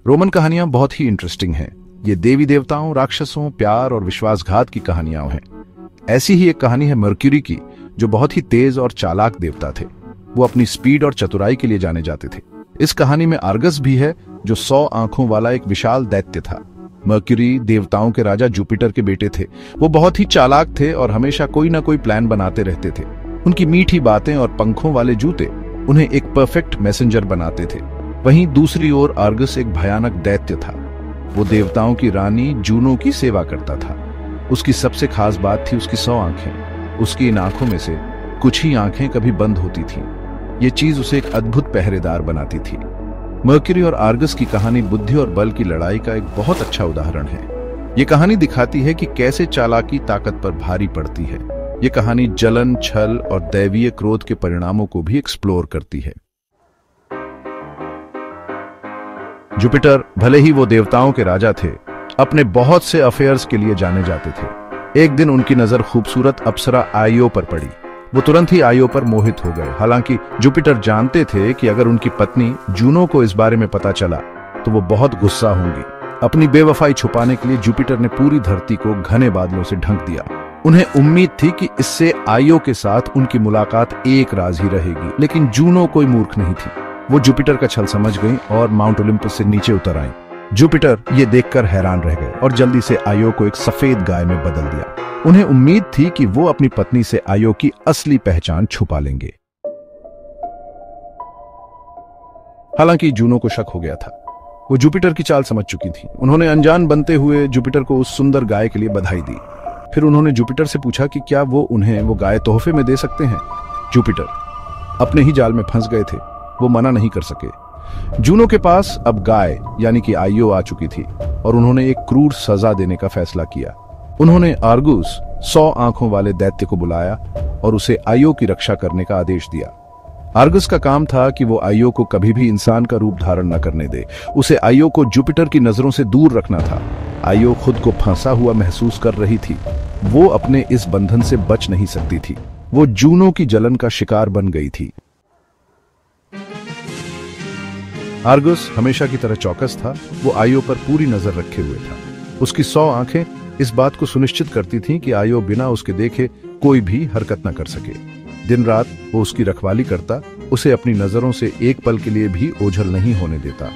Roman कहानियां बहुत ही interesting हैं। ये देवी देवताओं, राक्षसों, प्यार और विश्वासघात की कहानियां हैं। ऐसी ही एक कहानी है मर्क्यूरी की, जो बहुत ही तेज और चालाक देवता थे। वो अपनी स्पीड और चतुराई के लिए जाने जाते थे। इस कहानी में आर्गस भी है, जो 100 आंखों वाला एक विशाल दैत्य था। मर्क्यूरी देवताओं के राजा जुपिटर के बेटे थे। वो बहुत ही चालाक थे और हमेशा कोई ना कोई प्लान बनाते रहते थे। उनकी मीठी बातें और पंखों वाले जूते उन्हें एक परफेक्ट मैसेंजर बनाते थे। वहीं दूसरी ओर आर्गस एक भयानक दैत्य था। वो देवताओं की रानी जूनो की सेवा करता था। उसकी सबसे खास बात थी उसकी 100 आंखें। उसकी इन आंखों में से कुछ ही आंखें कभी बंद होती थीं। ये चीज उसे एक अद्भुत पहरेदार बनाती थी। मर्क्यूरी और आर्गस की कहानी बुद्धि और बल की लड़ाई का एक बहुत अच्छा उदाहरण है। ये कहानी दिखाती है कि कैसे चालाकी ताकत पर भारी पड़ती है। ये कहानी जलन, छल और दैवीय क्रोध के परिणामों को भी एक्सप्लोर करती है। जुपिटर, भले ही वो देवताओं के राजा थे, अपने बहुत से अफेयर्स के लिए जाने जाते थे। एक दिन उनकी नजर खूबसूरत अप्सरा आइयो पर पड़ी। वो तुरंत ही आइयो पर मोहित हो गए। हालांकि जुपिटर जानते थे कि अगर उनकी पत्नी जूनो को इस बारे में पता चला तो वो बहुत गुस्सा होंगी। अपनी बेवफाई छुपाने के लिए जुपिटर ने पूरी धरती को घने बादलों से ढक दिया। उन्हें उम्मीद थी कि इससे आइयो के साथ उनकी मुलाकात एक राज ही रहेगी, लेकिन जूनो कोई मूर्ख नहीं थी। वो जुपिटर का छल समझ गई और माउंट ओलंपस से नीचे उतर आई। जुपिटर ये देखकर हैरान रह गए और जल्दी से आइयो को एक सफेद गाय में बदल दिया। उन्हें उम्मीद थी कि वो अपनी पत्नी से आइयो की असली पहचान छुपा लेंगे। हालांकि जूनो को शक हो गया था। वो जुपिटर की चाल समझ चुकी थी। उन्होंने अनजान बनते हुए जुपिटर को उस सुंदर गाय के लिए बधाई दी। फिर उन्होंने जुपिटर से पूछा कि क्या वो उन्हें वो गाय तोहफे में दे सकते हैं। जुपिटर अपने ही जाल में फंस गए थे। वो मना नहीं कर सके। जूनो के पास अब गाय यानी कि आइयो आ चुकी थी और उन्होंने एक क्रूर सजा देने का फैसला किया। उन्होंने आर्गुस 100 आंखों वाले दैत्य को बुलाया और उसे आइयो की रक्षा करने का आदेश दिया। आर्गस का काम था कि वो आइयो को कभी भी इंसान का रूप धारण न करने दे। उसे आइयो को जुपिटर की नजरों से दूर रखना था। आइयो खुद को फंसा हुआ महसूस कर रही थी। वो अपने इस बंधन से बच नहीं सकती थी। वो जूनो की जलन का शिकार बन गई थी। आर्गस हमेशा की तरह चौकस था। वो आइयो पर पूरी नजर रखे हुए था। उसकी 100 आंखें इस बात को सुनिश्चित करती थीं कि आइयो बिना उसके देखे कोई भी हरकत न कर सके। दिन रात वो उसकी रखवाली करता, उसे अपनी नजरों से एक पल के लिए भी ओझल नहीं होने देता।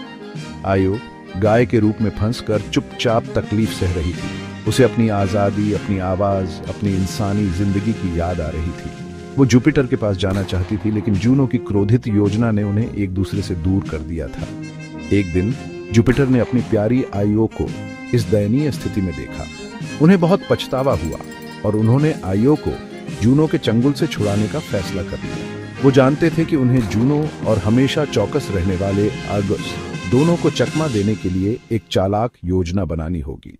आइयो गाय के रूप में फंसकर चुपचाप तकलीफ सह रही थी। उसे अपनी आजादी, अपनी आवाज, अपनी इंसानी जिंदगी की याद आ रही थी। वो जुपिटर के पास जाना चाहती थी, लेकिन जूनो की क्रोधित योजना ने उन्हें एक दूसरे से दूर कर दिया था। एक दिन जुपिटर ने अपनी प्यारी आइयो को इस दयनीय स्थिति में देखा। उन्हें बहुत पछतावा हुआ और उन्होंने आइयो को जूनो के चंगुल से छुड़ाने का फैसला कर लिया। वो जानते थे कि उन्हें जूनो और हमेशा चौकस रहने वाले आर्गस दोनों को चकमा देने के लिए एक चालाक योजना बनानी होगी।